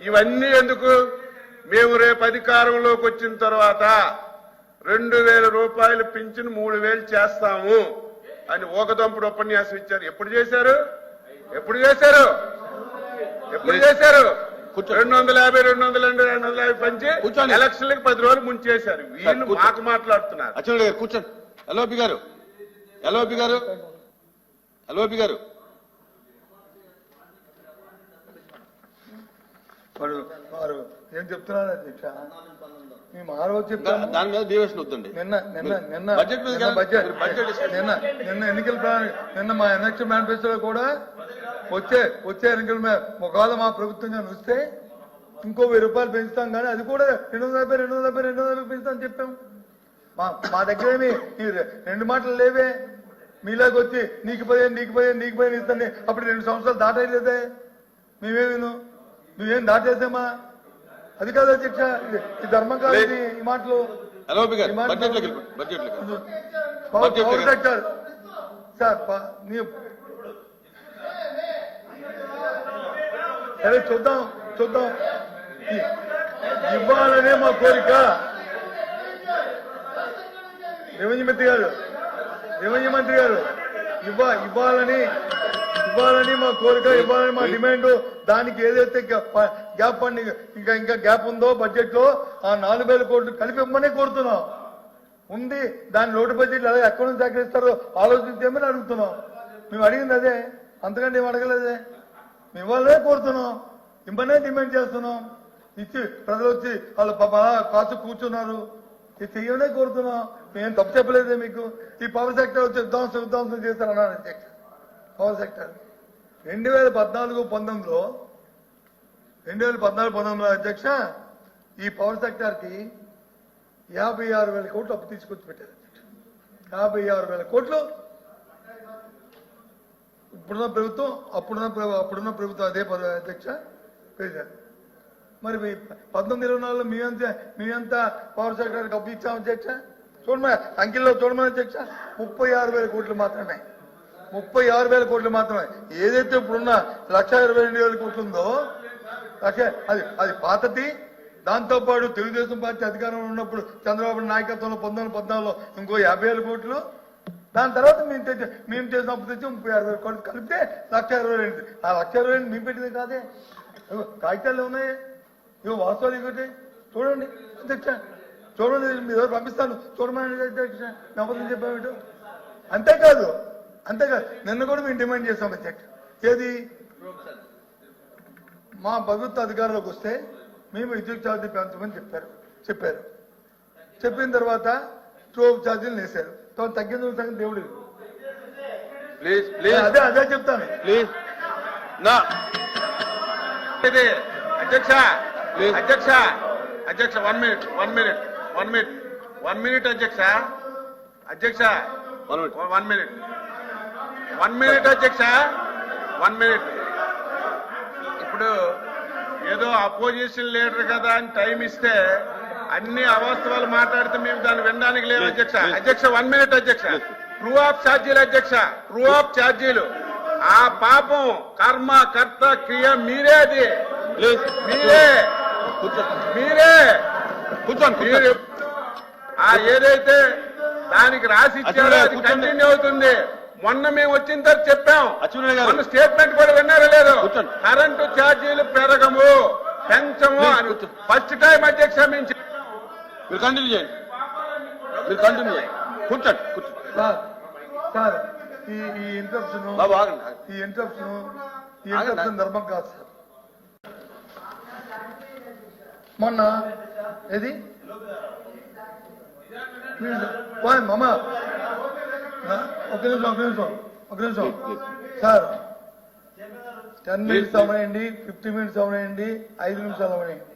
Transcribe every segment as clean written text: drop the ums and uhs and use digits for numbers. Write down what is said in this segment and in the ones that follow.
ఇవన్నీ ఎందుకు? మేము రేపు అధికారంలోకి వచ్చిన తర్వాత 2000 రూపాయలు పింఛను 3000 చేస్తాము అని ఊకదంపుడు ఉపన్యాసం ఇచ్చారు. ఎప్పుడు చేశారు? 250 250 పంచి ఎలక్షన్లకు 10 రోజులు ముంచేశారు. వీళ్ళు మాకు మాట్లాడుతున్నారు. కూర్చోండి. ఎల్ఓపి గారు వారు ఏం చెప్తున్నారు అధ్యక్ష? మేము ఆ రోజు చెప్తాను. దాని మీద డివిషన్ వద్దండి. నిన్న ఎన్నికల నిన్న మా ఎలక్షన్ మేనిఫెస్టోలో కూడా వచ్చే ఎన్నికల ఒకవేళ మా ప్రభుత్వంగా వస్తే ఇంకో 1000 రూపాయలు పెంచుతాం, కానీ అది కూడా 270 పెంచుతాం చెప్పాం. మా దగ్గర ఏమి 2 మాటలు లేవే. మీలాగా వచ్చి నీకు 15 ఇస్తాను అప్పుడు 2 సంవత్సరాలు దాటలేదే. మేమేం దాటేసామా? అది కాదు అధ్యక్ష, ఈ ధర్మం కాదు ఈ మాటలు. పవర్ సెక్టర్ సార్ సరే చూద్దాం. ఇవ్వాలనే మా కోరిక. రెవెన్యూ మంత్రి గారు ఇవ్వాలని మా కోరిక, ఇవ్వాలని మా డిమాండ్. దానికి ఏదైతే గ్యాప్ ఫండ్ ఇంకా గ్యాప్ ఉందో బడ్జెట్ లో ఆ 4000 కోట్లు కలిపి ఇవ్వమనే కోరుతున్నాం. ఉంది దాని లోటు బడ్జెట్ అలా ఎక్కడ నుంచి సేకరిస్తారో ఆలోచించేమని అడుగుతున్నాం. మేము అడిగింది అదే, అంతకంటే ఏం అడగలేదే. మేము ఇవ్వాలనే కోరుతున్నాం, ఇవ్వనే డిమాండ్ చేస్తున్నాం. ఇచ్చి ప్రజలు వచ్చి వాళ్ళు కాసు కూర్చున్నారు, ఇది చెయ్యనే కోరుతున్నాం. మేము తప్పు చెప్పలేదే మీకు. ఈ పవర్ సెక్టర్ వచ్చి విధ్వంసం చేస్తారన్నారు అధ్యక్ష. పవర్ సెక్టర్ 2014-19 అధ్యక్ష ఈ పవర్ సెక్టర్ కి 56,000 కోట్లు అప్పు తీసుకొచ్చి పెట్టారు అధ్యక్ష. 56,000 కోట్లు ఇప్పుడున్న ప్రభుత్వం అప్పుడున్న ప్రభుత్వం అదే అధ్యక్ష పేశారు. మరి 19-24లో మేమంతా పవర్ సెక్టర్ అప్పు ఇచ్చాం అధ్యక్ష. చూడమని అంకెల్లో చూడమని అధ్యక్ష 36,000 కోట్లు మాత్రమే. 36,000 కోట్లు మాత్రమే. ఏదైతే ఇప్పుడున్న 1,22,000 కోట్లు ఉందో అది పాతది. దాంతోపాటు తెలుగుదేశం పార్టీ అధికారంలో ఉన్నప్పుడు చంద్రబాబు నాయకత్వంలో 1914లో ఇంకో 50,000 కోట్లు. దాని తర్వాత మేము చేసిన అప్పు తెచ్చి 36,000 కోట్లు కలిపితే 1,22,000. ఆ 1,22,000 మేము పెట్టింది కాదే, కాగితాలు ఉన్నాయి. ఇవి వాస్తవాలు ఇంకోటి చూడండి అధ్యక్ష. చూడండి, మీ ఎవరు పంపిస్తాను చూడమని అధ్యక్ష. నమ్మకం చెప్పాము. అంతేకాదు నిన్న కూడా మేము డిమాండ్ చేస్తాం అధ్యక్ష. ఏది మా ప్రభుత్వ అధికారంలోకి వస్తే మేము విద్యుత్ ఛార్జీ పెంచమని చెప్పారు. చెప్పిన తర్వాత స్టోవ్ ఛార్జీలు వేశారు. తగ్గింది సంగతి దేవుడు. అదే చెప్తాను అధ్యక్ష 1 మినిట్ అధ్యక్ష 1 మినిట్ అధ్యక్ష 1 మినిట్. ఇప్పుడు ఏదో అపోజిషన్ లీడర్ కదా అని టైం ఇస్తే అన్ని అవాస్తవాలు మాట్లాడితే మేము దాన్ని వినడానికి లేదు అధ్యక్ష. 1 మినిట్ అధ్యక్ష. ట్రూ ఆఫ్ ఛార్జీలు ఆ పాపం కర్మ కర్త క్రియ మీరే. అది మీరే ఏదైతే దానికి రాసి ఇచ్చారో అది కంటిన్యూ అవుతుంది. మొన్న మేము వచ్చిన తర్వాత చెప్పాం, మన స్టేట్మెంట్ కూడా విన్నారో లేదు. కరెంటు ఛార్జీలు పెంచము అని ఫస్ట్ టైం అధ్యక్ష మేము కంటిన్యూ చేయండి. కూర్చోండి. సార్ ఈ ఇంటరప్షన్ ధర్మం కాదు సార్. మొన్న ఏది మామ ఒక నిమిషం సార్ 10 మినిట్స్ అవనండి, 50 మినిట్స్ అవనండి, 5 నిమిషాలు అవనండి.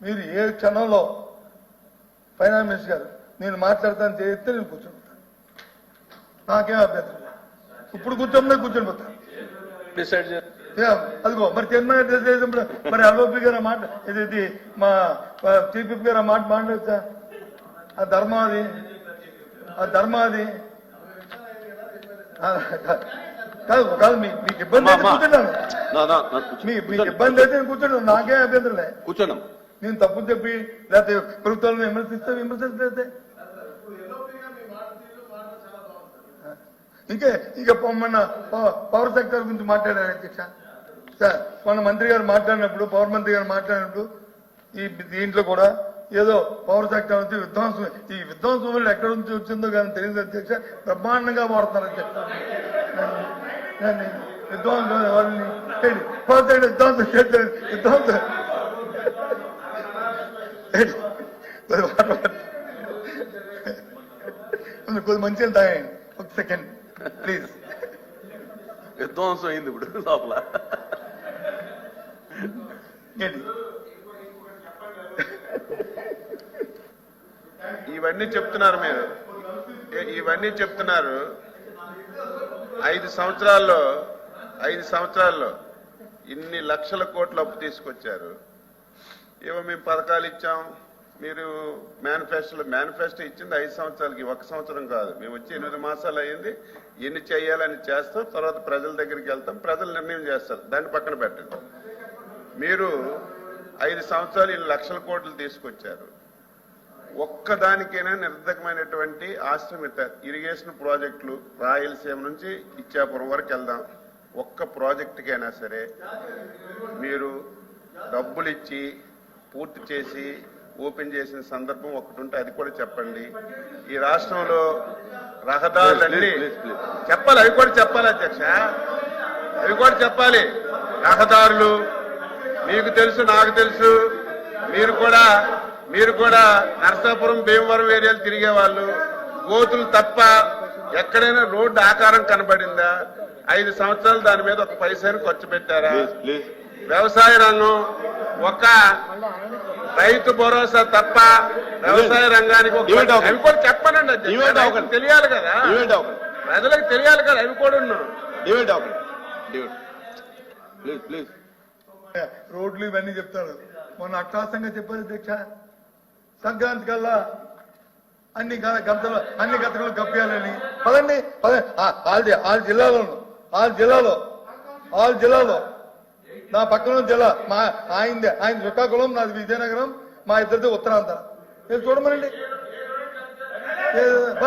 మీరు ఏ క్షణంలో ఫైనాన్స్ మినిస్టర్ గారు నేను మాట్లాడతాను చేస్తే నేను కూర్చుంటాను. నాకేం అభ్యంతరం. ఇప్పుడు కూర్చొని పోతాను. అదిగో మరి 10 మినిట్స్ మరి అల్లోపి గారు మాట ఇది మా చీఫ్ విప్ గారు మాట మాట్లాడచ్చా? ఆ ధర్మాది కాదు మీకు ఇబ్బంది అయితే అమ్మా. కూర్చున్నాను కూర్చోండి. మీకు ఇబ్బంది అయితే నేను కూర్చున్నాను, నాకేం అభ్యంతరం లే. కూర్చోండి. నేను తప్పు చెప్పి లేకపోతే ప్రభుత్వాలను విమర్శిస్తే ఇంకా మొన్న పవర్ సెక్టర్ గురించి మాట్లాడారు అధ్యక్ష. సార్ మన మంత్రి గారు మాట్లాడినప్పుడు, పవర్ మంత్రి గారు మాట్లాడినప్పుడు దీంట్లో కూడా ఏదో పవర్ సెక్టర్ నుంచి విధ్వంసం వల్ల ఎక్కడి నుంచి వచ్చిందో కానీ తెలియదు అధ్యక్ష. బ్రహ్మాండంగా వాడుతున్నారు అధ్యక్ష. విధ్వంసం వాళ్ళని పవర్ సెక్టర్ విధ్వంసం కొద్ది మంచిగా తాగండి. ఒక సెకండ్ ప్లీజ్. విధ్వంసం అయింది ఇప్పుడు లోపల. ఇవన్నీ చెప్తున్నారు మీరు, ఇవన్నీ చెప్తున్నారు. 5 సంవత్సరాల్లో ఇన్ని లక్షల కోట్ల అప్పు తీసుకొచ్చారు. ఏవో మేము పథకాలు ఇచ్చాం, మీరు మేనిఫెస్టో ఇచ్చింది 5 సంవత్సరాలకి, 1 సంవత్సరం కాదు. మేము వచ్చి 8 మాసాలు అయ్యింది. ఎన్ని చేయాలని చేస్తాం, తర్వాత ప్రజల దగ్గరికి వెళ్తాం, ప్రజలు నిర్ణయం చేస్తారు. దాన్ని పక్కన పెట్టండి. మీరు 5 సంవత్సరాలు ఇన్ని లక్షల కోట్లు తీసుకొచ్చారు. ఒక్కదానికైనా నిర్ధకమైనటువంటి ఆశ్రమిత ఇరిగేషన్ ప్రాజెక్టులు రాయలసీమ నుంచి ఇచ్చాపురం వరకు వెళ్దాం. ఒక్క ప్రాజెక్టుకైనా సరే మీరు డబ్బులు ఇచ్చి పూర్తి చేసి ఓపెన్ చేసిన సందర్భం ఒకటి ఉంటే అది కూడా చెప్పండి. ఈ రాష్ట్రంలో రహదారులన్నీ చెప్పాలి, అవి కూడా చెప్పాలి అధ్యక్ష, అవి కూడా చెప్పాలి. రహదారులు మీకు తెలుసు, నాకు తెలుసు. మీరు కూడా నరసాపురం, భీమవరం ఏరియాలు తిరిగేవాళ్ళు. గోతులు తప్ప ఎక్కడైనా రోడ్డు ఆకారం కనబడిందా? 5 సంవత్సరాలు దాని మీద ఒక పైసాని ఖర్చు పెట్టారా? వ్యవసాయ రంగం ఒక రైతు భరోసా తప్ప వ్యవసాయ రంగానికి అవి కూడా చెప్పనండి. తెలియాలి కదా, ప్రజలకు తెలియాలి కదా, అవి కూడా రోడ్లు ఇవన్నీ చెప్తారు. మొన్న అట్టాసంగా చెప్పారు అధ్యక్ష, సంక్రాంతి కల్లా అన్ని గతకులు కప్పియాలని. పదండి ఆల్ జిల్లాలో నా పక్కన జిల్లా ఆయన శ్రీకాకుళం, నాది విజయనగరం, మా ఇద్దరిది ఉత్తరాంధ్ర. మీరు చూడమనండి, రేపు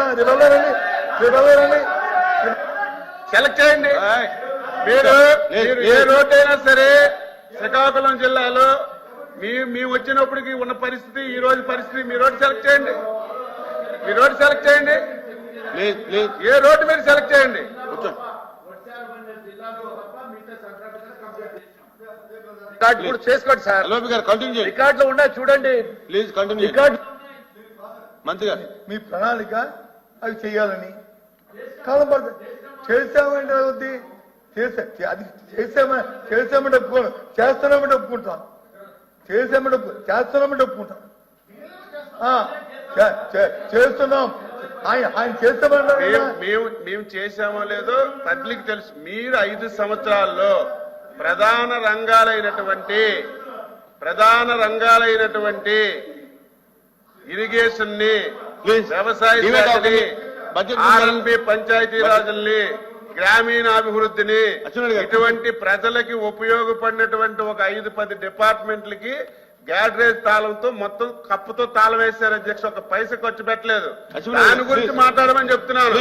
సెలెక్ట్ చేయండి. మీరు ఏ రోడ్డు అయినా సరే శ్రీకాకుళం జిల్లాలో మేము వచ్చినప్పటికి ఉన్న పరిస్థితి, ఈ రోజు పరిస్థితి, మీ రోడ్డు సెలెక్ట్ చేయండి. ఏ రోడ్డు మీరు సెలెక్ట్ చేయండి. చేసుకోండి సార్, రికార్డులో ఉన్నాయి చూడండి. Please continue. మంత్రి గారు, మీ ప్రణాళిక అవి చేయాలని కాలం పడుతుంది. చేసామంటే అవుద్ది, అది చేసామంటే ఒప్పుకోను, చేస్తున్నామంటే ఒప్పుకుంటాను, చేస్తున్నామంటే ఒప్పుకుంటాను. చేస్తున్నాం, ఆయన చేస్తామంటారు. మేము చేశామో లేదో పబ్లిక్ తెలుసు. మీరు 5 సంవత్సరాల్లో ప్రధాన రంగాలైనటువంటి ఇరిగేషన్ ని, వ్యవసాయ శాఖని, ఆర్ఎన్బి పంచాయతీరాజుల్ని, గ్రామీణాభివృద్ధిని, ఇటువంటి ప్రజలకి ఉపయోగపడినటువంటి ఒక 5-10 డిపార్ట్మెంట్లకి గ్యాడ్రేజ్ తాళంతో మొత్తం కప్పుతో తాళం వేశారు అధ్యక్ష. ఒక పైసా ఖర్చు పెట్టలేదు. దాని గురించి మాట్లాడమని చెప్తున్నాను.